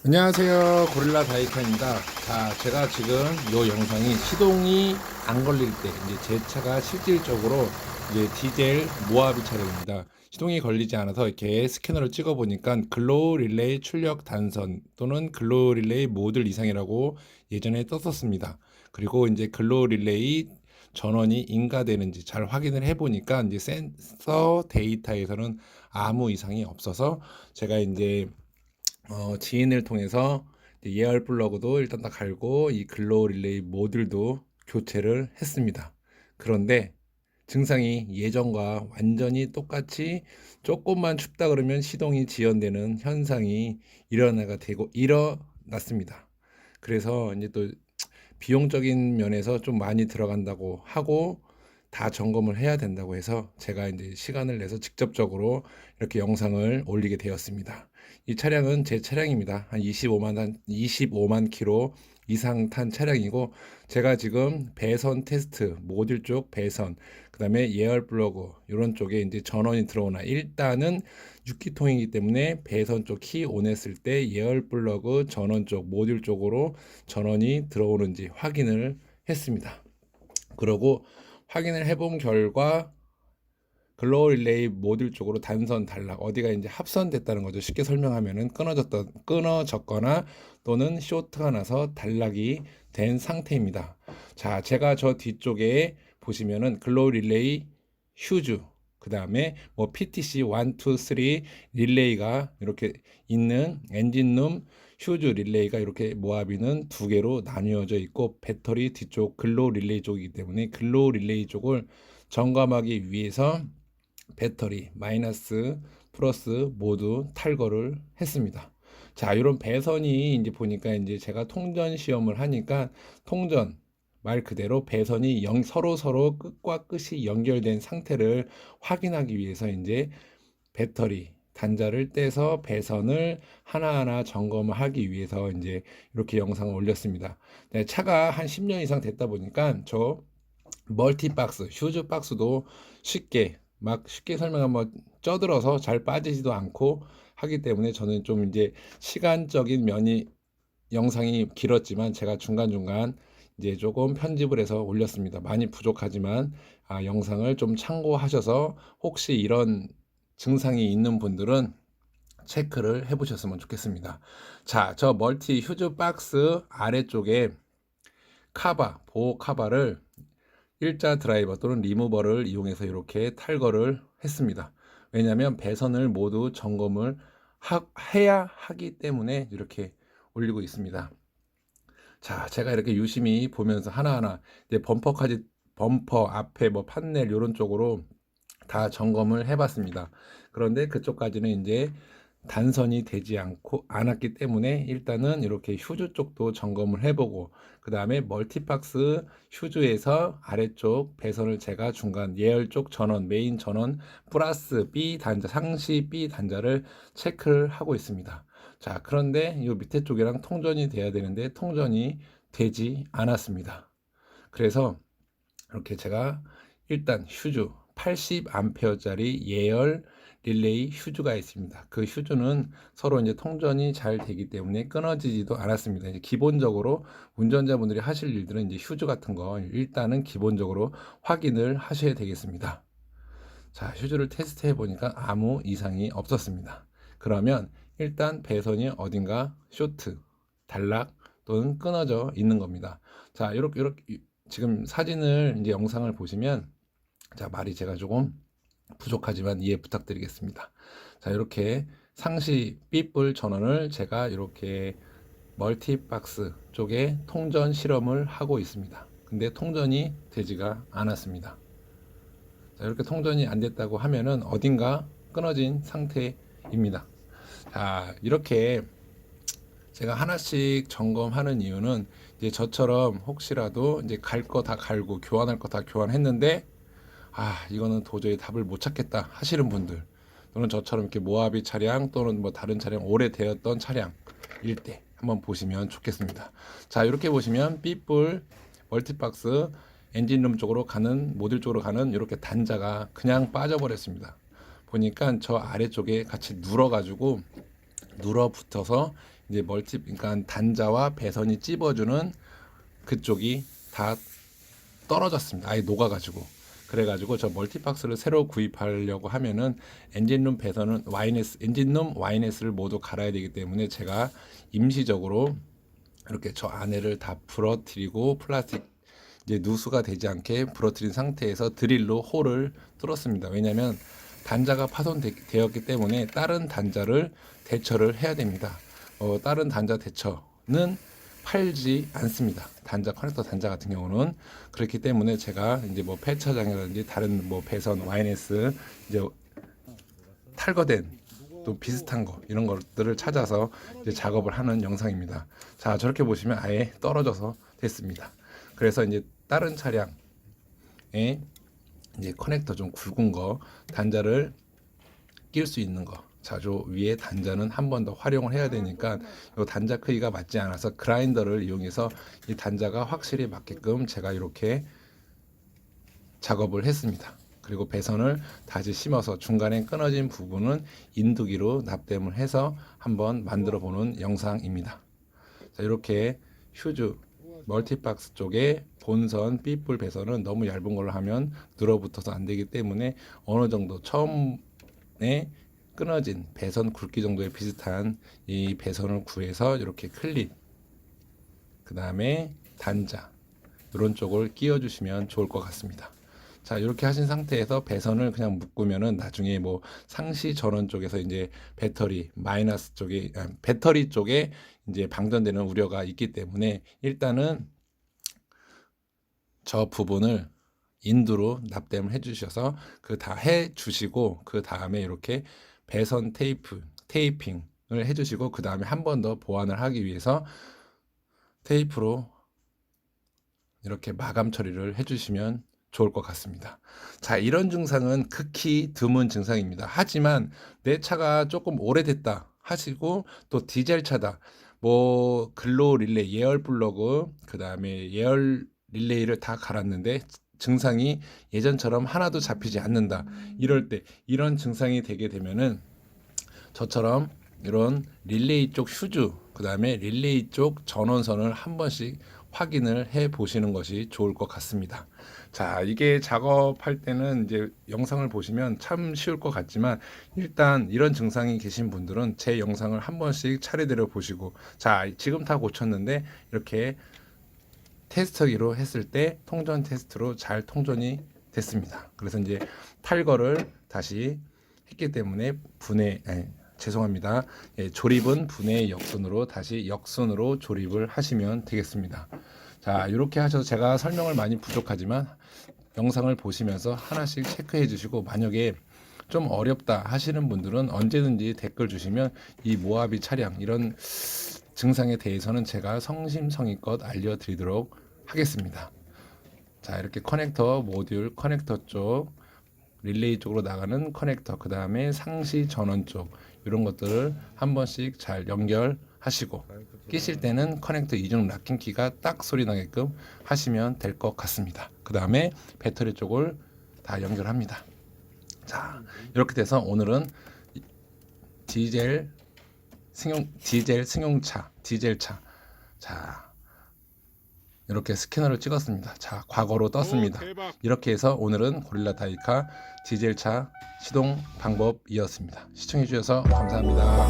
안녕하세요, 고릴라 다이카입니다. 자, 제가 지금 이 영상이 시동이 안 걸릴 때 이제 제 차가 실질적으로 이제 디젤 모하비 차량입니다. 시동이 걸리지 않아서 이렇게 스캐너를 찍어 보니까 글로우 릴레이 출력 단선 또는 글로우 릴레이 모듈 이상이라고 예전에 떴었습니다. 그리고 이제 글로우 릴레이 전원이 인가되는지 잘 확인을 해 보니까 이제 센서 데이터에서는 아무 이상이 없어서 제가 이제 지인을 통해서 예열 플러그도 일단 다 갈고 이 글로우 릴레이 모듈도 교체를 했습니다. 그런데 증상이 예전과 완전히 똑같이 조금만 춥다 그러면 시동이 지연되는 현상이 일어났습니다. 그래서 이제 또 비용적인 면에서 좀 많이 들어간다고 하고 다 점검을 해야 된다고 해서 제가 이제 시간을 내서 직접적으로 이렇게 영상을 올리게 되었습니다. 이 차량은 제 차량입니다. 한 25만 킬로 이상 탄 차량이고, 제가 지금 배선 테스트, 모듈 쪽 배선, 그 다음에 예열 플러그 이런 쪽에 이제 전원이 들어오나, 일단은 6기통이기 때문에 배선 쪽 키 온 했을 때 예열 플러그 전원 쪽 모듈 쪽으로 전원이 들어오는지 확인을 했습니다. 그러고 확인을 해본 결과 글로우 릴레이 모듈 쪽으로 단선 단락 어디가 이제 합선됐다는 거죠. 쉽게 설명하면은 끊어졌거나 또는 쇼트가 나서 단락이 된 상태입니다. 자, 제가 저 뒤쪽에 보시면은 글로우 릴레이 휴즈, 그 다음에 뭐 PTC 1, 2, 3 릴레이가 이렇게 있는 엔진룸 휴즈 릴레이가 이렇게 모아비는 두 개로 나뉘어져 있고, 배터리 뒤쪽 글로우 릴레이 쪽이기 때문에 글로우 릴레이 쪽을 점검하기 위해서 배터리 마이너스 플러스 모두 탈거를 했습니다. 자, 이런 배선이 이제 보니까 이제 제가 통전 시험을 하니까 통전 말 그대로 배선이 서로 끝과 끝이 연결된 상태를 확인하기 위해서 이제 배터리 단자를 떼서 배선을 하나하나 점검을 하기 위해서 이제 이렇게 영상을 올렸습니다. 네, 차가 한 10년 이상 됐다 보니까 저 멀티박스, 휴즈 박스도 쉽게 설명하면 뭐 쪄들어서 잘 빠지지도 않고 하기 때문에 저는 좀 이제 시간적인 면이 영상이 길었지만 제가 중간중간 이제 조금 편집을 해서 올렸습니다. 많이 부족하지만 영상을 좀 참고하셔서 혹시 이런 증상이 있는 분들은 체크를 해 보셨으면 좋겠습니다. 자, 저 멀티 휴즈 박스 아래쪽에 보호 카바를 일자 드라이버 또는 리무버를 이용해서 이렇게 탈거를 했습니다. 왜냐하면 배선을 모두 점검을 해야 하기 때문에 이렇게 올리고 있습니다. 자, 제가 이렇게 유심히 보면서 하나하나 이제 범퍼 앞에 뭐 판넬 이런 쪽으로 다 점검을 해봤습니다. 그런데 그쪽까지는 이제 단선이 되지 않았기 때문에 일단은 이렇게 휴즈 쪽도 점검을 해보고, 그 다음에 멀티박스 휴즈에서 아래쪽 배선을 제가 중간 예열 쪽 전원, 메인 전원 플러스 B 단자, 상시 B 단자를 체크를 하고 있습니다. 자, 그런데 이 밑에 쪽이랑 통전이 돼야 되는데 통전이 되지 않았습니다. 그래서 이렇게 제가 일단 휴즈 80A짜리 예열 릴레이 휴즈가 있습니다. 그 휴즈는 서로 이제 통전이 잘 되기 때문에 끊어지지도 않았습니다. 이제 기본적으로 운전자분들이 하실 일들은 이제 휴즈 같은 거 일단은 기본적으로 확인을 하셔야 되겠습니다. 자, 휴즈를 테스트해 보니까 아무 이상이 없었습니다. 그러면 일단 배선이 어딘가 쇼트, 단락 또는 끊어져 있는 겁니다. 자, 이렇게 지금 사진을 이제 영상을 보시면, 자, 말이 제가 조금 부족하지만 이해 부탁드리겠습니다. 자, 이렇게 상시 삐뿔 전원을 제가 이렇게 멀티박스 쪽에 통전 실험을 하고 있습니다. 근데 통전이 되지가 않았습니다. 자, 이렇게 통전이 안 됐다고 하면은 어딘가 끊어진 상태입니다. 자, 이렇게 제가 하나씩 점검하는 이유는 이제 저처럼 혹시라도 이제 갈 거 다 갈고 교환할 거 다 교환했는데 이거는 도저히 답을 못 찾겠다 하시는 분들, 또는 저처럼 이렇게 모하비 차량 또는 뭐 다른 차량 오래 되었던 차량일 때 한번 보시면 좋겠습니다. 자, 이렇게 보시면 B뿔 멀티박스 엔진룸 쪽으로 가는 모듈 쪽으로 가는 이렇게 단자가 그냥 빠져버렸습니다. 보니까 저 아래쪽에 같이 눌러가지고 눌어붙어서 이제 그러니까 단자와 배선이 찝어주는 그쪽이 다 떨어졌습니다. 아예 녹아가지고. 그래가지고 저 멀티박스를 새로 구입하려고 하면은 엔진룸 배선은 엔진룸 와이넷을 모두 갈아야 되기 때문에 제가 임시적으로 이렇게 저 안에를 다 부러뜨리고 플라스틱 이제 누수가 되지 않게 부러뜨린 상태에서 드릴로 홀을 뚫었습니다. 왜냐하면 단자가 파손되었기 때문에 다른 단자를 대처를 해야 됩니다. 다른 단자 대처는 팔지 않습니다. 커넥터 단자 같은 경우는 그렇기 때문에 제가 이제 뭐 폐차장이라든지 다른 뭐 배선, 와이너스 이제 탈거된 또 비슷한 거 이런 것들을 찾아서 이제 작업을 하는 영상입니다. 자, 저렇게 보시면 아예 떨어져서 됐습니다. 그래서 이제 다른 차량에 이제 커넥터 좀 굵은 거 단자를 낄 수 있는 거. 자, 저 위에 단자는 한 번 더 활용을 해야 되니까 이 단자 크기가 맞지 않아서 그라인더를 이용해서 이 단자가 확실히 맞게끔 제가 이렇게 작업을 했습니다. 그리고 배선을 다시 심어서 중간에 끊어진 부분은 인두기로 납땜을 해서 한번 만들어 보는 영상입니다. 자, 이렇게 휴즈 멀티박스 쪽에 본선 삐뿔 배선은 너무 얇은 걸로 하면 늘어붙어서 안 되기 때문에 어느 정도 처음에 끊어진 배선 굵기 정도에 비슷한 이 배선을 구해서 이렇게 클립, 그 다음에 단자 이런 쪽을 끼워 주시면 좋을 것 같습니다. 자, 이렇게 하신 상태에서 배선을 그냥 묶으면은 나중에 뭐 상시 전원 쪽에서 이제 배터리 쪽에 이제 방전되는 우려가 있기 때문에 일단은 저 부분을 인두로 납땜을 해 주셔서 그 다 해 주시고 그 다음에 이렇게 배선 테이핑을 해 주시고 그 다음에 한 번 더 보완을 하기 위해서 테이프로 이렇게 마감 처리를 해 주시면 좋을 것 같습니다. 자, 이런 증상은 극히 드문 증상입니다. 하지만 내 차가 조금 오래됐다 하시고 또 디젤 차다, 뭐 근로 릴레이, 예열 플러그, 그 다음에 예열 릴레이를 다 갈았는데 증상이 예전처럼 하나도 잡히지 않는다. 이럴 때 이런 증상이 되게 되면은 저처럼 이런 릴레이 쪽 휴즈, 그 다음에 릴레이 쪽 전원선을 한 번씩 확인을 해 보시는 것이 좋을 것 같습니다. 자, 이게 작업할 때는 이제 영상을 보시면 참 쉬울 것 같지만 일단 이런 증상이 계신 분들은 제 영상을 한 번씩 차례대로 보시고, 자, 지금 다 고쳤는데 이렇게 테스터기로 했을 때 통전 테스트로 잘 통전이 됐습니다. 그래서 이제 탈거를 다시 했기 때문에 죄송합니다. 조립은 분해 역순으로 다시 역순으로 조립을 하시면 되겠습니다. 자, 이렇게 하셔서 제가 설명을 많이 부족하지만 영상을 보시면서 하나씩 체크해 주시고, 만약에 좀 어렵다 하시는 분들은 언제든지 댓글 주시면 이 모하비 차량 이런 증상에 대해서는 제가 성심성의껏 알려드리도록 하겠습니다. 자, 이렇게 커넥터 모듈 커넥터 쪽, 릴레이 쪽으로 나가는 커넥터, 그 다음에 상시 전원 쪽 이런 것들을 한 번씩 잘 연결하시고 끼실 때는 커넥터 이중 락킹 키가 딱 소리 나게끔 하시면 될 것 같습니다. 그 다음에 배터리 쪽을 다 연결합니다. 자, 이렇게 돼서 오늘은 디젤 승용차, 자, 이렇게 스캐너를 찍었습니다. 자, 과거로 떴습니다. 이렇게 해서 오늘은 고릴라 다이카 디젤차 시동 방법이었습니다. 시청해 주셔서 감사합니다.